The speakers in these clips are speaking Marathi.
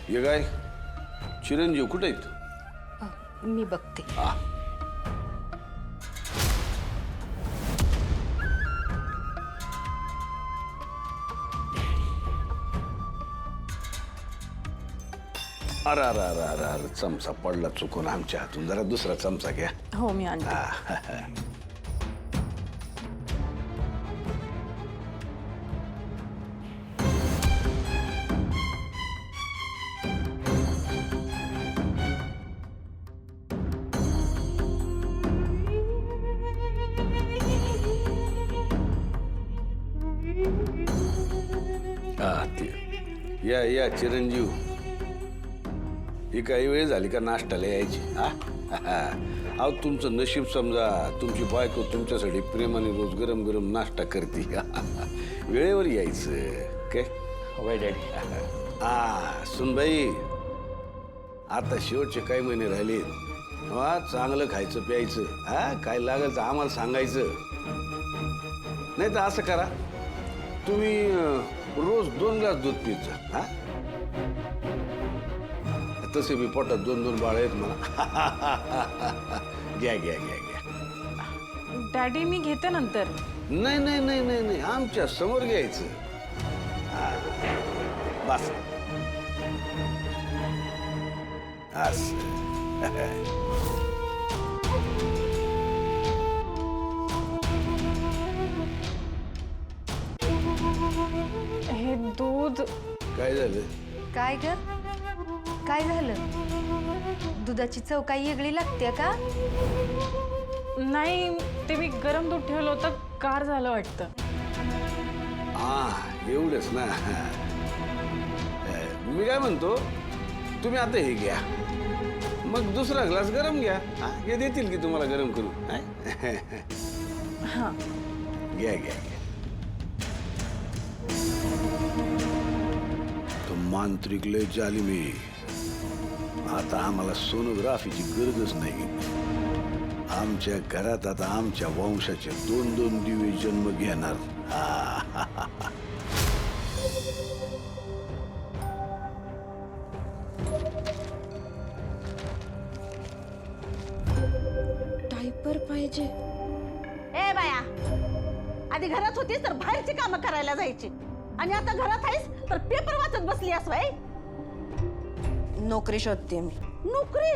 ये काय चिरंजीव कुठे आहेत? मी बघते. अरे अरे अरे अरे अरे चमचा पडला चुकून आमच्या हातून. जरा दुसरा चमचा घ्या. हो मी आणते. या या चिरंजीव, ही काही वेळ झाली का नाश्त्याला यायची? अहो तुमचं नशीब समजा, तुमची बायको तुमच्यासाठी प्रेमाने रोज गरम गरम नाश्ता करते. वेळेवर यायचं काय? होय डॅडी. सुनबाई, आता शेवटचे काही महिने राहिले. चांगलं खायचं प्यायचं. काय लागेल तर आम्हाला सांगायचं. नाही तर असं करा, तुम्ही रोज 2 ग्लास दूध पित जा. तसे मी पोटात 2-2 बाळ आहेत मला. घ्या घ्या घ्या घ्या. डॅडी मी घेते नंतर. नाही नाही नाही नाही नाही, आमच्या समोर घ्यायचं. बस हे दूध. काय झालं? काय ग? काय झालं? दुधाची चव काही वेगळी लागते का? नाही, ते मी गरम दूध ठेवलं होतं, गार झालं वाटतं. एवढंच ना. मी काय म्हणतो, तुम्ही आता हे घ्या, मग दुसरा ग्लास गरम घ्या. हे देतील की तुम्हाला गरम करू. हां घ्या घ्या घ्या. तो मांत्रिक लय जालिम आहे. आता आम्हाला सोनोग्राफीची गरजच नाही. आमच्या घरात आता आमच्या वंशाचे 2-2 दिवे जन्म घेणार. डायपर पाहिजे. ए बाया, आधी घरात होतीस तर बाहेरची कामं करायला जायची, आणि आता घरात आहेस तर पेपर वाचत बसली आहेस वय. नोकरी शोधते मी. नोकरी?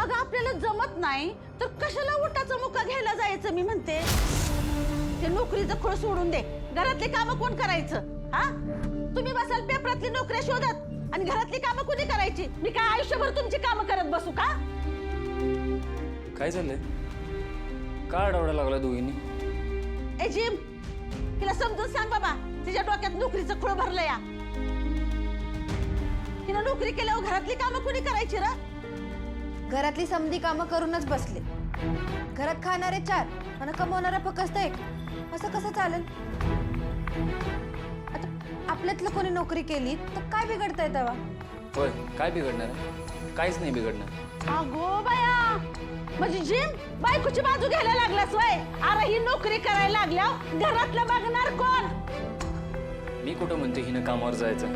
अगं आपल्याला जमत नाही तर कशाला उठाचा मुका घ्यायला जायचं? मी म्हणते ते नोकरीचं खोळ सोडून दे. घरातली कामं कोण करायचं? तुम्ही बसाल पेपरातली नोकरी शोधत आणि घरातली कामं कोणी करायची? मी काय आयुष्यभर तुमची कामं करत बसू का? काय झालंय? का आढावडा लागला दोघींनी? ए जिम, तिला समजून सांग बाबा, तिच्या डोक्यात नोकरीचं खोळ भरलं या. तिनं नोकरी केल्यावर घरातली कामं कोणी करायची र? घरातली समधी कामं करूनच बसले. घरात खाणारे 4 आणि कमवणारा फक्त 1. असं कसं चालेल? आता आपल्यातलं कोणी नोकरी केली तर काय बिघडतंय तेव्हा? होय, काय बिघडणार आहे? काहीच नाही बिघडणार. अगो बाया, म्हणजे जिम बायकोची बाजू घ्यायला लागलास वय? अरे ही नोकरी करायला लागल्यावर घरातलं बघणार कोण? मी कुठं म्हणते हिनं कामावर जायचं?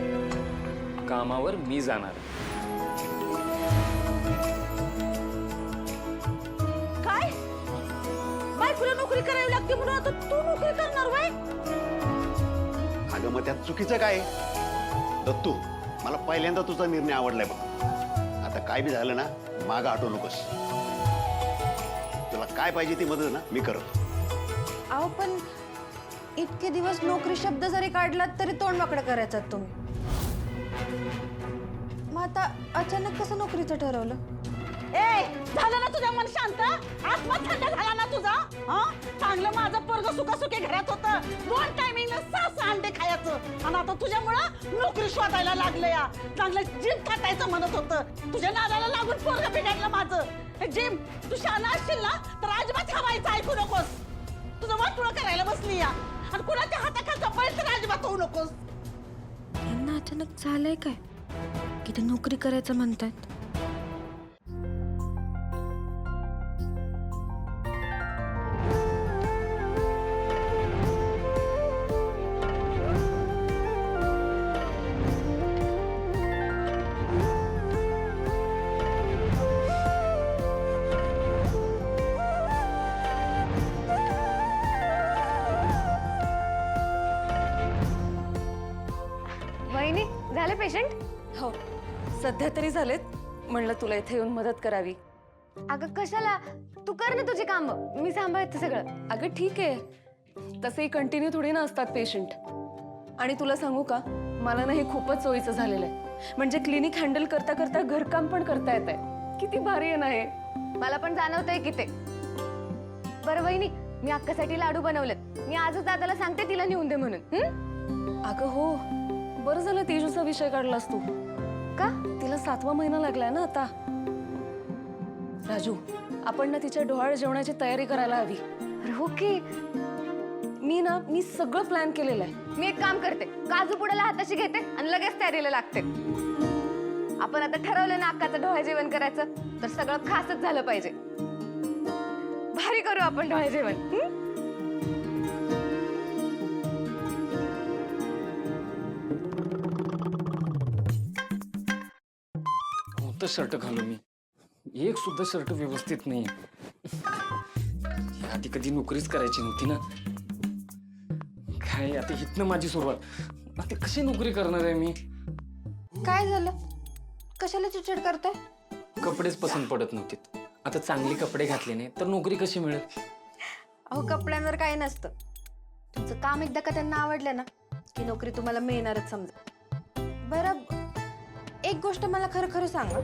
कामावर मी जाणार. काय? बायकोला नोकरी करावी लागते म्हणून आता तू नोकरी करणार वय? अगं मग त्यात चुकीचं काय? दत्तू, मला पहिल्यांदा तुझा निर्णय आवडलाय बघ. आता काय बी झालं ना, मागं हटू नकोस. तुला काय पाहिजे ती मदत ना मी करतो. अहो पण इतके दिवस नोकरी शब्द जरी काढलात तरी तोंड वाकडं करायचं तुम्ही. मग आता अचानक कसं नोकरीचं ठरवलं? ए, झालं ना तुझं मन शांत? आत्मा थंड झाला ना तुझा? चांगलं माझं पोरग सुखासुखी घरात होतं, 2 टायमिंगला 6 अंडे खायचं, आणि आता तुझ्यामुळं नोकरी शोधायला लागलं या. चांगलं जिम थाटायचं म्हणत होतं, तुझ्या नादाला लागून पोरग बिघडलं माझं. जिम, तू शहाणा असशील ना तर अजिबात हवायचं ऐकू नकोस. तुझं वाटुळं करायला बसली या, आणि कुणाच्या हाताखालचा पळत तर अजिबात होऊ नकोस. यांना अचानक झालंय काय की ते नोकरी करायचं म्हणतात? झाले पेशंट? हो सध्या तरी झालेत. म्हणलं तुला इथे येऊन मदत करावी. अगं कशाला, तू कर ना तुझी काम, मी सांभाळते सगळं. अगं ठीक आहे, तसंही कंटिन्यू थोडी ना असतात पेशंट. आणि तुला सांगू का, मला ना हे खूपच सोयीचं झालेलं आहे. म्हणजे क्लिनिक हँडल करता करता घरकाम पण करता येत आहे. किती भारी आहे ना हे. मला पण जाणवतंय की ते. बरं वहिनी, मी अक्कासाठी लाडू बनवलेत. मी आजच दादाला सांगते तिला नेऊन दे म्हणून. अगं हो, बरं झालं तेजूचा विषय काढलास तू. का? तिला 7वा महिना लागलाय ना आता. राजू, आपण ना तिच्या डोहाळ जेवणाची तयारी करायला हवी. अरे हो की. मी सगळं प्लॅन केलेलं आहे. मी एक काम करते, काजू पुड्याला हाताशी घेते आणि लगेच तयारीला लागते. आपण आता ठरवलं ना अक्काचं डोहाळे जेवण करायचं, तर सगळं खासच झालं पाहिजे. भारी करू आपण डोहाळे जेवण. कोणतं शर्ट घालू मी? एक सुद्धा शर्ट व्यवस्थित नाही. आधी कधी नोकरीच करायची नव्हती ना. काय आता इथनं माझी सुरुवात. आता कशी नोकरी करणार आहे मी? काय झालं? कशाला चिडचिड करताय? कपडेच पसंत पडत नव्हते. आता चांगले कपडे घातले नाही तर नोकरी कशी मिळेल? अहो कपड्यांवर काही नसतं. तुमचं काम एकदा का त्यांना आवडलं ना की नोकरी तुम्हाला मिळणारच समजा. बरं, एक गोष्ट मला खरं खरं सांगा,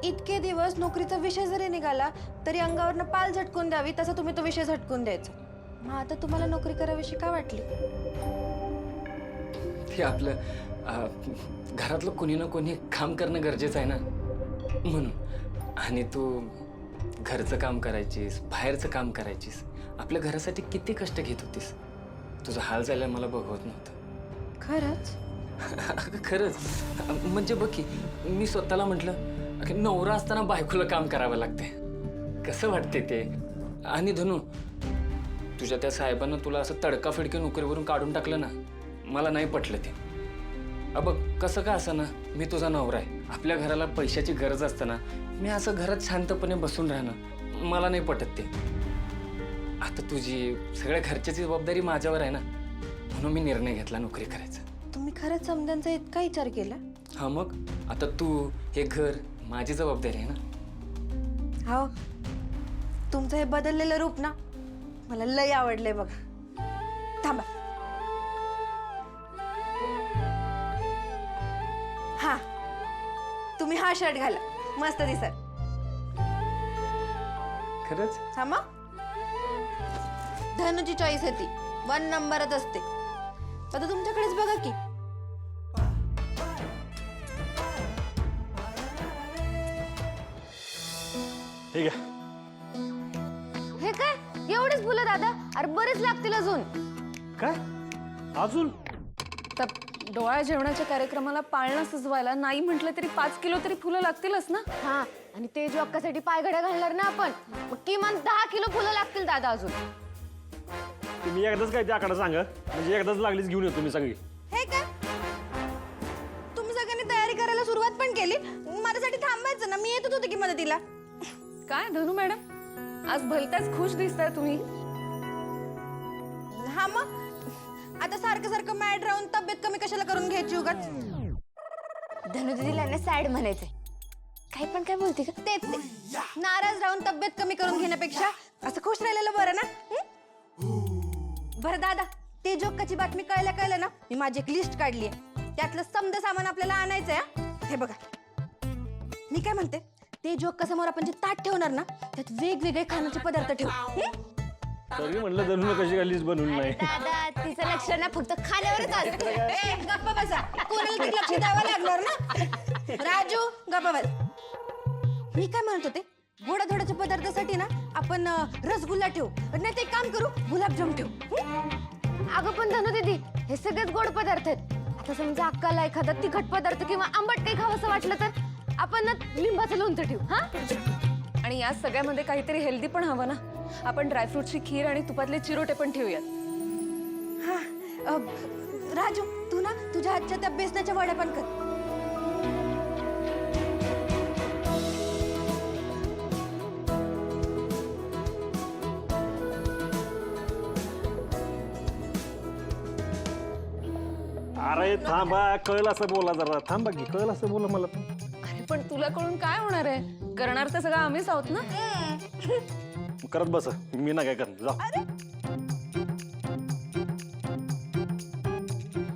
इतके दिवस नोकरीचा विषय जरी निघाला तरी अंगावरनं पाल झटकून द्यावी तसा तुम्ही तो विषय झटकून द्यायचा. मग आता तुम्हाला नोकरी करावीशी का वाटली? ते आपलं घरातलं कोणी ना कोणी काम करणं गरजेचं आहे ना, म्हणून. आणि तू घरचं काम करायचीस, बाहेरचं काम करायचीस, आपल्या घरासाठी किती कष्ट घेत होतीस. तुझा हाल झाला मला बघवत नव्हतं. खरंच? अगं खरंच. म्हणजे बघ की, मी स्वतःला म्हटलं की नवरा असताना बायकोला काम करावं लागते. कसं वाटते ते? आणि धनू, तुझ्या त्या साहेबांना तुला असं तडकाफिडकी नोकरीवरून काढून टाकलं ना, मला नाही पटलं ते. बघ कसं का असं ना, मी तुझा नवरा आहे. आपल्या घराला पैशाची गरज असताना मी असं घरात शांतपणे बसून राहणं मला नाही पटत ते. आता तुझी सगळ्या घरच्याची जबाबदारी माझ्यावर आहे ना, म्हणून मी निर्णय घेतला नोकरी करायचा. तुम्ही खरंच समजांचा इतका विचार केला? हा मग आता तू, हे घर माझी जबाबदारी आहे ना. हो, तुमचं हे बदललेलं रूप ना मला लय आवडलंय बघ. थांबा. हा, तुम्ही हा शर्ट घाला, मस्त दिसत. खरंच? हा मग धनुची चॉईस आहे ती, 1 नंबरच असते. आता तुमच्याकडेच बघा की. ठीक आहे. हे काय एवढेच फुलं दादा? अरे बरेच लागतील अजून. काय अजून? तर डोळा जेवणाच्या कार्यक्रमाला पाळणा सजवायला नाही म्हटलं तरी 5 किलो तरी फुलं लागतीलच ना. हा, आणि ते जो अक्कासाठी पायघड्या घालणार ना आपण, मग किमान 10 किलो फुलं लागतील दादा अजून. तुम्ही एकदाच काय त्या आकडा सांगा, म्हणजे एकदाच लागलीच घेऊन येतो मी सगळी. हे काय, तुम्ही सगळ्यांनी तयारी करायला सुरुवात पण केली, माझ्यासाठी थांबायचं ना. मी येतच होते की मदतीला. काय धनू मॅडम, आज भलत्याच खुश दिसताय तुम्ही. हा मग आता सारखं सारखं मॅड राहून तब्येत कमी कशाला करून घ्यायची उगाच? धनुदीदीला ना सॅड म्हणायचंय. काय पण काय बोलते का? तेच ते, नाराज राहून तब्येत कमी करून घेण्यापेक्षा असं खुश राहिलेलं बरं ना. बरं दादा, ते जोकाची बातमी कळलं ना, मी माझी एक लिस्ट काढली आहे. त्यातलं समद सामान आपल्याला आणायचंय. हे बघा, मी काय म्हणते, ते जोका समोर आपण जे ताट ठेवणार ना, त्यात वेगवेगळे खाण्याचे पदार्थ ठेवू. तरी म्हणलं धरून कशी काय लिस्ट बनवून नाही. दादा, तिचं लक्ष ना फक्त खाण्यावरच असतं. ए, गप्पा बसा. कोणाला तरी लक्ष द्यावं लागणार ना. राजू गप्पा बस. मी काय म्हणत होते, गोडाधोडाच्या पदार्थासाठी ना आपण रसगुल्ला ठेवू, नाही ते एक काम करू, गुलाबजाम ठेवू. अगं पण धनुदीदी, हे सगळेच गोड पदार्थ आहेत. आता समजा अक्काला एखादा तिखट पदार्थ किंवा आंबट काही खावंसं वाटलं तर आपण ना लिंबाचं लोणचं ठेवू. हा, आणि या सगळ्यामध्ये काहीतरी हेल्दी पण हवं ना. आपण ड्रायफ्रूटची खीर आणि तुपातले चिरोटे पण ठेवूयात. हा, राजू तू ना तुझ्या हातच्या त्या बेसनाच्या वड्या पण कर. अरे थांबा, कळलं असं बोला जरा. थांबा की, कळलं असं बोला मला पण. अरे पण तुला कळून काय होणार आहे? करणार तर सगळं आम्हीच आहोत ना. करत बस, मी ना काय करत जा.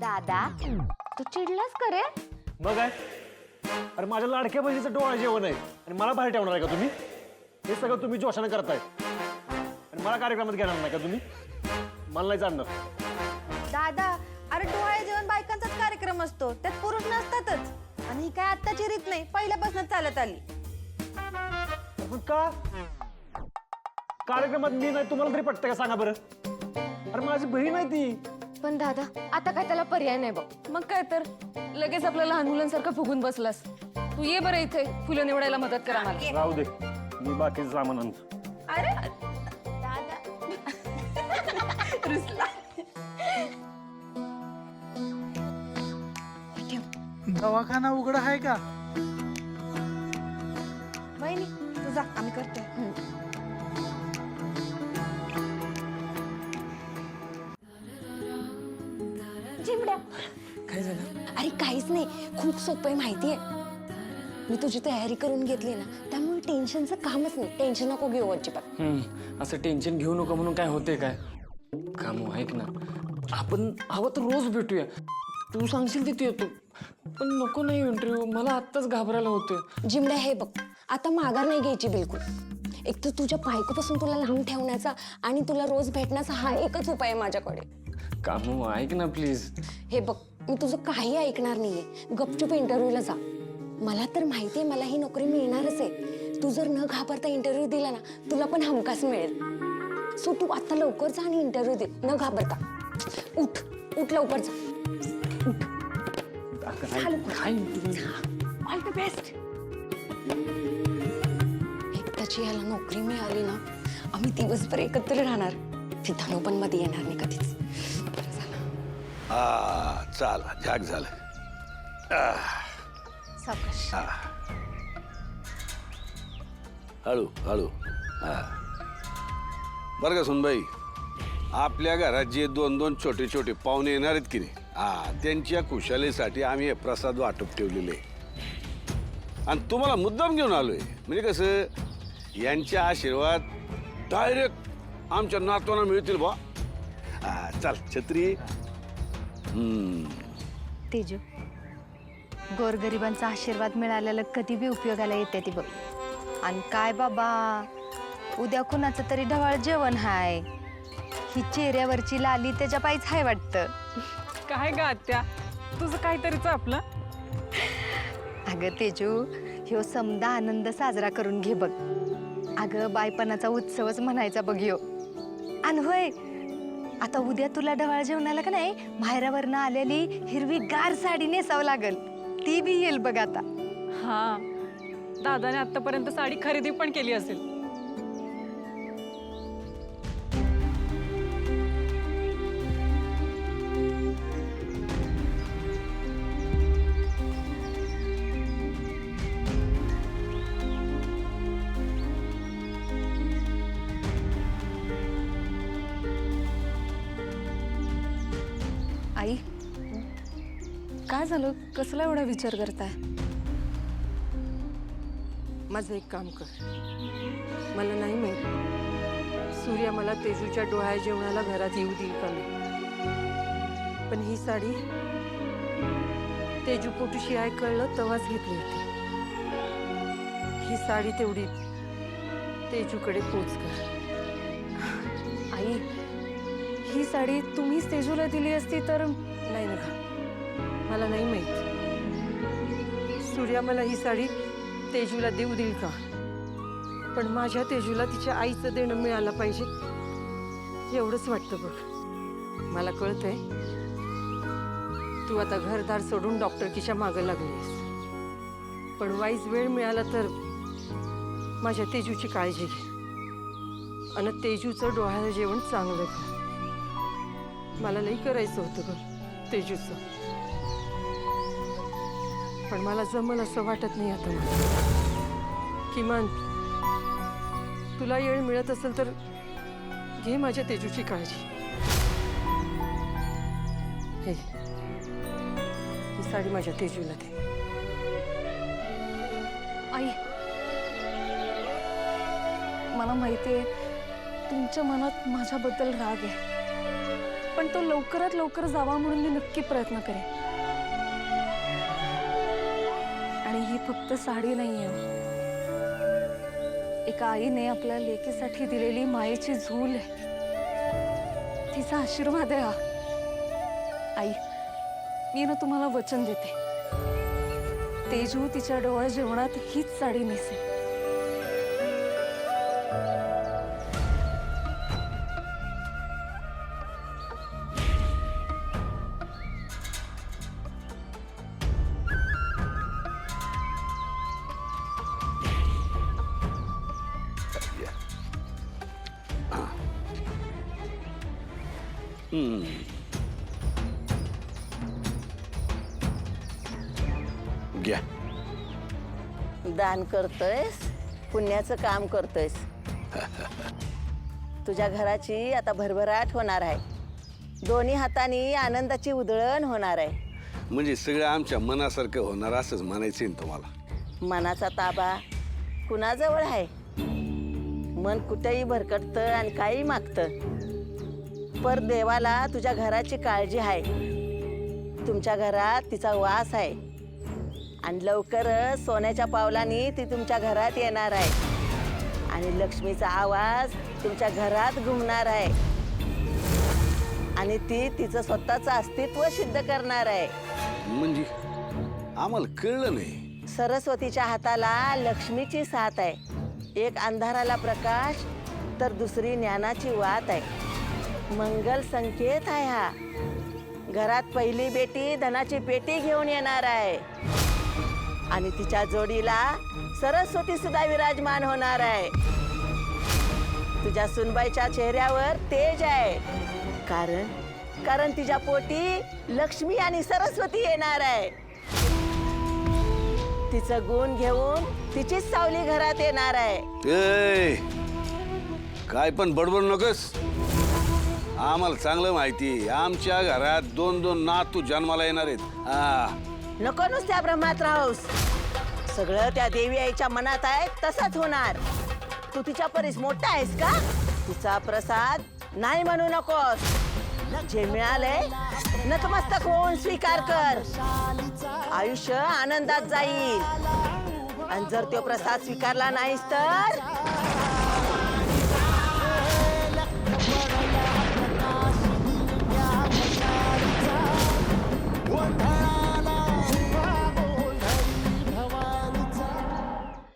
दादा तू चिडलास करे? मग काय? अरे माझ्या लाडक्या बहिणीचं डोळा जेवण आहे आणि मला बाहेर ठेवणार आहे का तुम्ही? हे सगळं तुम्ही जोशाने करताय आणि मला कार्यक्रमात घेणार नाही का तुम्ही? मला नाही जाणणार. दादा अरे डोहाळे जेवण बायकांचाच कार्यक्रम असतो, त्यात पुरुष नसतातच. आणि ही काय आत्ताची रीत नाही, पहिल्यापासून चालत आली. पण का कार्यक्रमात मी नाही तुम्हाला तरी पटतं का सांगा बरं? अरे माझी बहीण आहे ती. पण दादा आता काय त्याला पर्याय नाही बघ. मग काय तर लगेच आपल्या लहान मुलांसारखं फुगून बसलास. तू ये बरं इथे फुलं निवडायला मदत करा मला. राहू दे, मी बाकीचं सामान आणतो. अरे दादा रुसला. दवाखाना उघड आहे का? वहिनी तू जा, आम्ही करतोय. चिमड्या काय झालं? अरे काहीच नाही, खूप सोपं आहे माहितीये. मी तुझी तयारी करून घेतली ना, त्यामुळे टेन्शनचं कामच नाही. टेन्शन नको घेऊ अजिबात. असं टेन्शन घेऊ नको म्हणून काय होते काय? कामू ऐक ना, आपण हवं तर रोज भेटूया. तू सांगशील तिथे येतो, पण नको नाही इंटरव्ह्यू. मला आत्ताच घाबरायला होते. जिमड्या हे बघ, आता माघार नाही घ्यायची बिलकुल. एक तर तुझ्या बायकोपासून तुला लांब ठेवण्याचा आणि तुला रोज भेटण्याचा हा एकच उपाय आहे माझ्याकडे. कामू ऐक ना प्लीज. हे बघ, मी तुझं काही ऐकणार नाहीये. गपचूप इंटरव्ह्यूला जा. मला तर माहितीये मला ही नोकरी मिळणारच आहे. तू जर न घाबरता इंटरव्ह्यू दिला ना, तुला पण हमखास मिळेल. सो तू आता लवकर जा आणि इंटरव्ह्यू दे न घाबरता. उठ उठ लवकर जा. All the best. एकदाची याला नोकरी मिळाली ना, आम्ही दिवसभर एकत्र राहणार. ती धनु पण मध्ये येणार नाही कधीच. बरं झालं. चाल झाक झालं. सावकाश. हळू हळू. बरं का सुनबाई, आपल्या घरात जे 2-2 छोटे छोटे पाहुणे येणार आहेत की नाही, त्यांच्या खुशालीसाठी आम्ही हे प्रसाद वाटप ठेवलेले आहे. आणि तुम्हाला मुद्दाम घेऊन आलोय. म्हणजे कसं, यांचे आशीर्वाद डायरेक्ट आमच्या नातवांना मिळतील बा. चल छत्री. तेजू, गोरगरिबांचा आशीर्वाद मिळालेला कधी बी उपयोगाला येते ती बघ. आणि काय बाबा, उद्या कुणाचं तरी ढवाळ जेवण हाय. ही चेहऱ्यावरची लाली त्याच्या पायीच हाय वाटतं. काय ग आत्या, तुझं काहीतरीच आपलं. अगं तेजू, ह्यो समदा आनंद साजरा करून घे बघ. अगं बायपणाचा उत्सवच म्हणायचा बघ ह्यो. आणि होय, आता उद्या तुला ढवाळ जेवणाला का नाही माहेरावरनं आलेली हिरवी गार साडी नेसावं लागल. ती बी येईल बघ आता. हा, दादाने आतापर्यंत साडी खरेदी पण केली असेल. आई, काय झालं? कसला एवढा विचार करताय? माझं एक काम कर. मला नाही माहित सूर्या मला तेजूच्या डोळ्या जेवणाला घरात येऊ देईल का नाही, पण ही साडी तेजू पोटूशी आहे कळलं तेव्हाच घेतली होती. ही साडी तेवढी तेजूकडे पोच कर. आई, ही साडी तुम्हीच तेजूला दिली असती तर. नाही नका, मला नाही माहित सूर्या मला ही साडी तेजूला देऊ देईल का, पण माझ्या तेजूला तिच्या आईचं देणं मिळालं पाहिजे एवढंच वाटतं बघ. मला कळतंय तू आता घरदार सोडून डॉक्टरकीच्या मागं लागलीस, पण वाईज वेळ मिळाला तर माझ्या तेजूची काळजी घे आणि तेजूचं डोळ्याला जेवण चांगलं कर. मला लई करायचं होतं ग तेजूचं, पण मला जमल असं वाटत नाही आता. किमान तुला वेळ मिळत असेल तर घे माझ्या तेजूची काळजी. हे ही साडी माझ्या तेजूला दे. आई, मला माहितीये तुमच्या मनात माझ्याबद्दल राग आहे, पण तो लवकरात लवकर जावा म्हणून मी नक्की प्रयत्न करेन. आणि ही फक्त साडी नाहीये, एका आईने आपल्या लेकीसाठी दिलेली मायेची झूल आहे, तिचा आशीर्वाद आहे हा. आई, मी ना तुम्हाला वचन देते, तेजू तिच्या डोळ्या जेवणात हीच साडी नेसेल. घ्या. दान करतोयस, पुण्याचं काम करतोयस. तुझ्या घराची आता भरभराट होणार आहे. दोन्ही हातांनी आनंदाची उधळण होणार आहे. म्हणजे सगळं आमच्या मनासारखं होणार असंच म्हणायचं ना तुम्हाला. मनाचा ताबा कुणाजवळ आहे? मन कुठेही भरकटतं आणि काही मागतं. पर देवाला तुझ्या घराची काळजी आहे. तुमच्या घरात तिचा वास आहे आणि लवकरच सोन्याच्या पावलांनी ती तुमच्या घरात येणार आहे आणि लक्ष्मीचा आवाज तुमच्या घरात घुमणार आहे आणि ती तिचं स्वतःचं अस्तित्व सिद्ध करणार आहे. म्हणजे आम्हाला कळलं नाही. सरस्वतीच्या हाताला लक्ष्मीची साथ आहे. एक अंधाराला प्रकाश तर दुसरी ज्ञानाची वात आहे. मंगल संकेत आहे हा. घरात पहिली बेटी धनाची पेटी घेऊन येणार आहे आणि तिच्या जोडीला सरस्वती सुद्धा विराजमान होणार आहे. तुझ्या सुनबाईच्या चेहऱ्यावर तेज आहे, कारण तिच्या पोटी लक्ष्मी आणि सरस्वती येणार आहे. तिचं गुण घेऊन तिचीच सावली घरात येणार आहे. ए, काय पण बडबड नकोस. आम्हाला चांगलं माहिती, आमच्या घरात 2-2 नातू जन्माला येणार आहेत. हा, नको नुसत्या भ्रमात राहूस. सगळं त्या देवी आईच्या मनात आहे तसंच होणार. तू तिच्या परीस मोठा आहेस का? तिचा प्रसाद नाही म्हणू नकोस. जे मिळालंय नतमस्तक होऊन स्वीकार कर. आयुष्य आनंदात जाईल आणि जर तो प्रसाद स्वीकारला नाहीस तर